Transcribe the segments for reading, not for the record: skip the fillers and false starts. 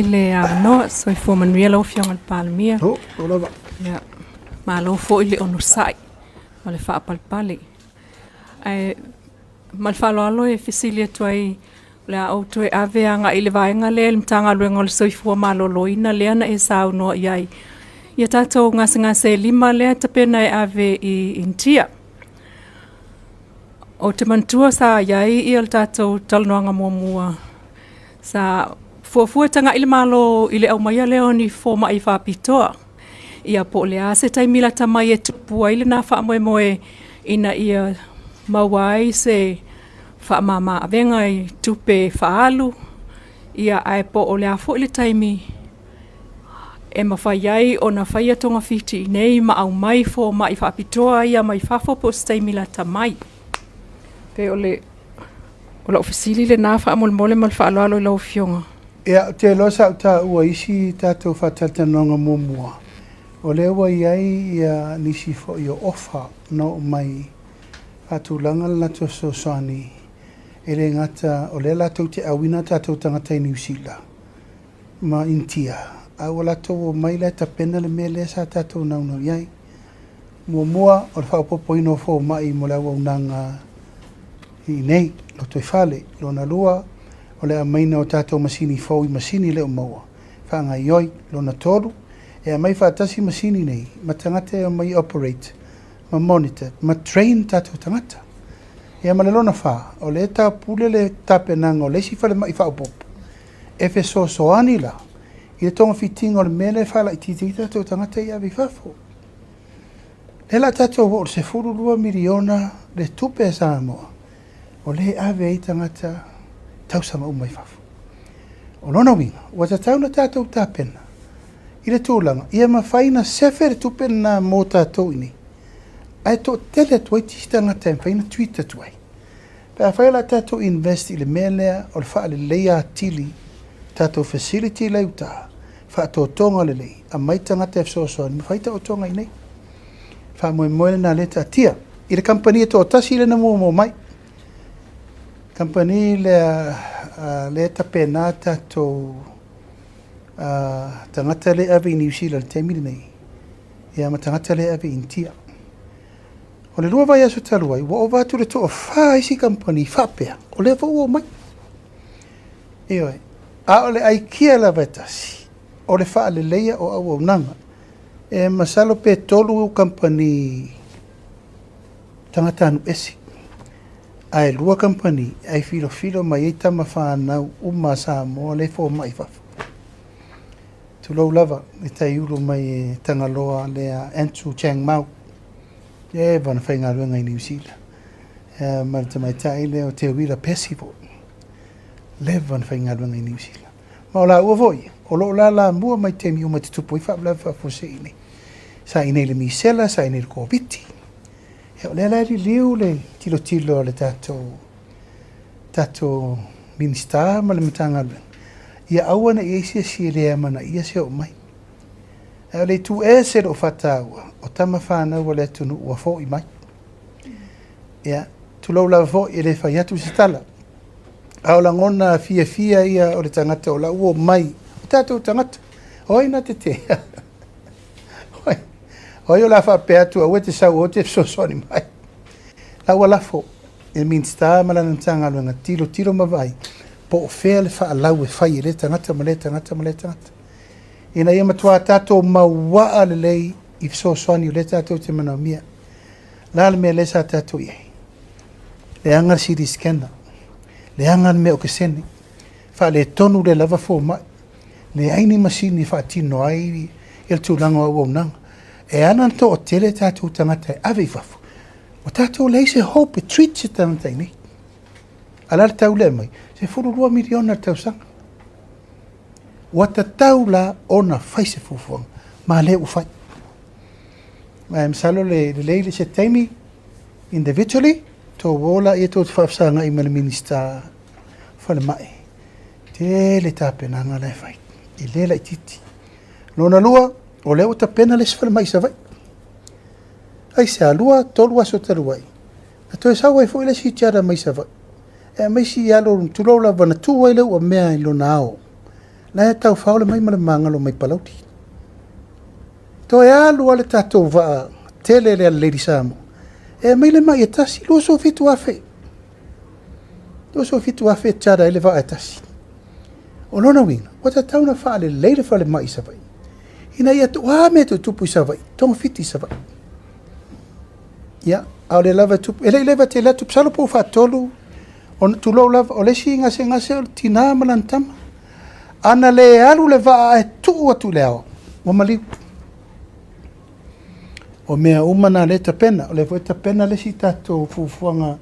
le no so for man real of young palmia. Oh, olava. Yeah. Malo fo ile onu sai. Ole fa palpali. Ai mal fa lo e fisilia toi le auto e ave anga ile vaenga le mtanga lo ngol so for malo loina le na e sa no yai. Ia tatou ngase lima le tapena e ave I intia. O te mantua sa iai I al tatou talnoanga mua sa fuafuatanga ile malo ile au mai leo ni fo mai fa pitoa. Ia po le ase taimila tamai e tupua ile na fa moe ina ia mawai se fa mama avenga I tupe fa alu. Ia ai po o le afo ile taimi e mawhaiai o na whaia tonga fiti nei ma au mai fo mai fa pitoa ia mai fafo po taimila tamai. Pe ole o ofisili le na fa mole mal fa alo lo fionga. Ia te lo sa ta ua isi tatou whatatanoanga mumua. O le ua iai ia nisi fo I ofa no mai atulanga la to so sani. E le ngata o le latou te awina tatou tangata I New Zealand. Ma intia. A o latou o mai le tapena le mele sa tatou nauna iai. Mua o le whaopopo ino fo mai mo le unanga I nei lo toi fale lo na lua o le maina o tatou masini fo I masini le o maua. Whanga ioi lo na tolu e mai whaatasi masini nei ma tangata o mai operate ma monitor ma train tatou tangata. E ma le lona wha o le ta pule le tape nanga o le si fale mai whaopopo. E fe so anila I le tonga fitinga o le mele whala I titi tatou tangata I avi fafo. Le la tatou o se furu 2 miliona le tupe sa moa. O le ave I tangata tausanga umai fafu. O lona winga, wata tauna tatou tapena. I le tūlanga, ia mawhaina sefere tupena mō tatou ini. Ai tō tele tuai tisi tangata e mwhaina Twitter tuai. Pea whaila tatou invest I le melea o le wha le leia tili tatou facility leuta. Wha tō tonga le lei, a mai tangata e fsosoani, mwhaita o tonga I nei. Wha moe na leta atia. I le kampani tō tasi le na mō mai. Company le tapena tatou tangata le ave I New Zealand temili nei. Ia ma tangata le ave intia. O le lua vai aso taluai, wa o vatu le toa wha isi company whapea. O le vau o mai. Eoi, a o le aikia la vetasi. O le wha le leia o au au nanga. E masalo pe tolu company tangata anu esi. Ai lua company ai filo mai ita mafana uma sa mo le fo mai fa tu lo lava ita yulo mai tangaloa le Andrew Chang Mau e van fainga luenga I New Zealand ma te mai tai le o te wila festival le van fainga luenga I New Zealand ma la o voi o lo la mua mai te mi o mai tu poi fa lava fo se ini sa ine le misela sa ine le covid e le la liu le tilo le tato minister ma le matanga ia awana I si le mana ia se o mai e le tu e se o fatawa o tama fana o le tunu o fo I mai ia tu lo la fo I le fa ia tu stala a la ngona fia ia o le tangata o la o mai tato tangata oi na te o yo la fa pe tu o te sa o te so ni mai la wala fo e minsta mala ntanga lo nga tilo ma vai po fel fa la we fa ile tangata maleta ina ia matua tato maua le I so ni le tato te mana mia la me le sa tato ye le anga si di scanner le anga me o ke seni fa le tonu le lava fo mai le aini masini fa tino ai il tu lango o nang e ana to o tele tatou tangata ave fafu. O tatou lei se hope treat se tangata ini. Ala tau le mai, se furu 2 miliona tau sanga. Wata tau la ona fai se fufuang, ma le u fai. Ma msalo le se taimi individually, to wola e to fafsanga I mele minista fale mai. Te le tape na ngala e fai. I le la titi. Lona lua, o leo ta pena le sfala mai sa vai. Ai se alua tolu aso taluai. A to e sa wai foi le si tiara mai sa vai. E mai si alo tulo la vana tu wai leo o mea I lo nao. Na e tau whaole mai male mangalo mai palauti. To e alu ale tatou waa tele le Lady Samo. E mai le mai e tasi, lo so fitu afe. Lo so fitu afe tada ele waa e tasi. O lona wina, o ta tauna whaale leile whaale mai sa vai. Ina ia tu me tu tupu sa vai, tonga fiti sa vai. Ya, au le lava tupu, ele leva te la tupu salo po wha tolu, on tu lo lava, o lesi ngase o tina malantama. Ana le alu le waa e tuu atu leo, o maliu. O mea umana le tapena, o le voi tapena le si tato fufuanga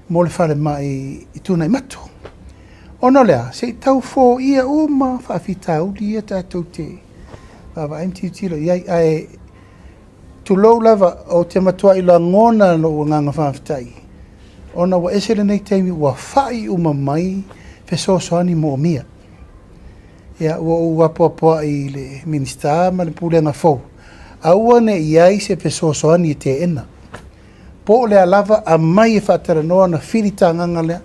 mo le whale mai i tuna i mato. Ono lea, se tau fo ia uma whaafita uli ia tatou te wawa aimti utilo. Iai ai tu lou lava o te matua ila ngona no nganga whaafitai. Ona wa esele nei teimi wa whai uma mai fe soani mo mia. Ia ua ua poa i le minista ma le pulenga fau. Aua ne iai se pe soani i te ena. Po le alava a mai e whaatara noa na whirita nganga lea.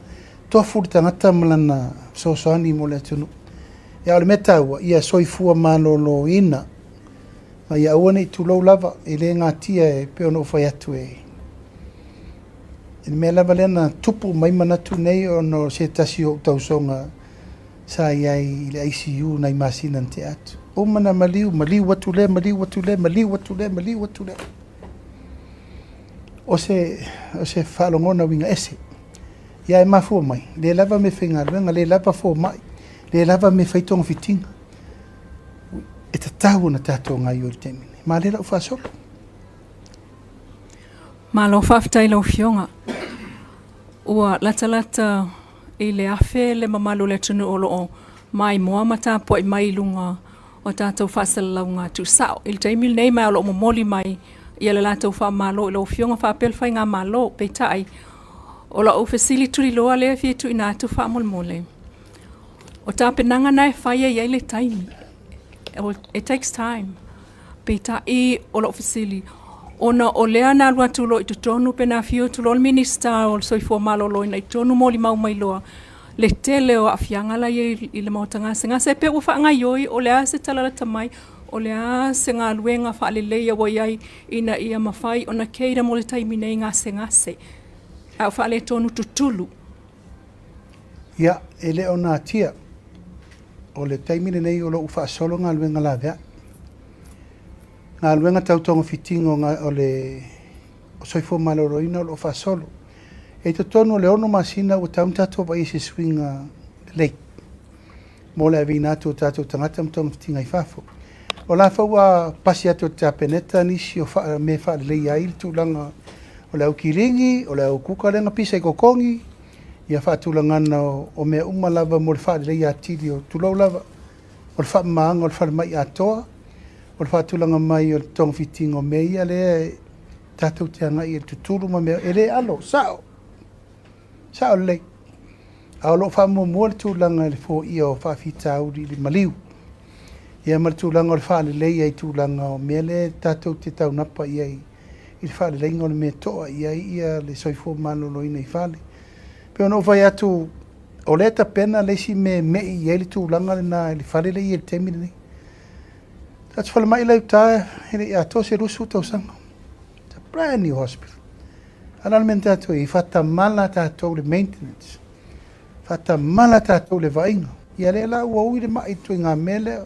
Toa furi tangata malana soani mo le tunu. Ia ole meta ua, ia soifua malolo ina. Ma ia ua ne tu lau lava, i le ngatia e peo no whai atu e. I mea lava lena tupu mai manatu nei o no se tasi o tausonga sa iai le ICU nai masina te atu. O mana maliu watu le. O se whalongona winga ese. Ia e mafua mai, le lava me whaingaruenga, le lava fo mai, le lava me whaitonga fitinga. E ta tahu na tatou ngai o le temine. Ma le lau whaasolo. Ma lau whaafitai lau fionga. Ua lata i le afe le mamalu le tunu olo o mai moa mata po i mai lunga o tatou whaasalaunga tu sao. I le taimil nei mai alo momoli mai i le latou whaamalo i lau fionga whaapel whai ngā malo peitai. O la o fasili tuli loa lea fie tu ina atu whaamolmole. O tā penanga nai whaia iai le taimi. It takes time. Peta i o la o fasili. Ona o lea na lua tulo i tutonu pena fio tulo o minista o soifua malolo ina i tonu moli mau mai loa. Le tele o afianga la i le mautanga se ngase pe ufa nga yoi o lea se talala tamai. O lea se ngā luenga whaaleleia wa iai ina ia mawhai ona keira mo le taimi nei ngase. Au whaale tonu tutulu. Ia, ele o nā tia. O le taimine nei o lo uwha solo ngā luenga la vea. Ngā luenga tautonga fitingo o le o soifo maloroina o lo uwha solo. E to tonu le ono masina o taumtato wa isi swinga lei. Mo le avina atu o tato tangata mtonga fitinga i fafo. O la whaua pasi atu o te apeneta nisi o me whaale lei ail tūlanga o le au kiringi, o le au kukarenga pisa i kokongi, ia whaatulangana o mea umalava mo le whaalelei atiri o tulau lava, o le whaamaanga, o le whaalemai atoa, o le whaatulanga mai o le tonga fitinga o mea ia lea tātou te angai e tuturu ma mea, e le alo, sao lei. A o lo whaamumua le tūlanga le fō ia o whaafita auri le maliu. Ia ma le tūlanga o le whaalelei ai tūlanga o mea le tātou te taunapa iai i le whaale leinga o le mea toa ia le soifua malolo ina i whaale. Peo no vai atu o le ta pena le si me i ele tūlanga le nā le whaale lei e le temine nei. Tatu whale mai lau tae hele i ato se rusu tausanga. It's a brand new hospital. Ala le mena tātou i whatamala tātou le maintenance. Whatamala tātou le vainga. Ia le la ua ui le mai tu i ngā mele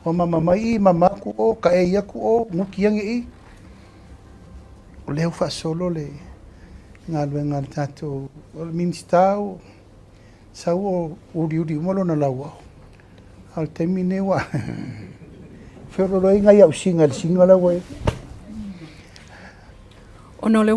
o mamamai i mamaku o ka e iaku o ngukiangi i. O leo wha solo le ngā luenga le tātou o le minista o sau o uri umalo na lau au. Al temine wa. Whiororoi ngai au singa le singa lau e. Ono le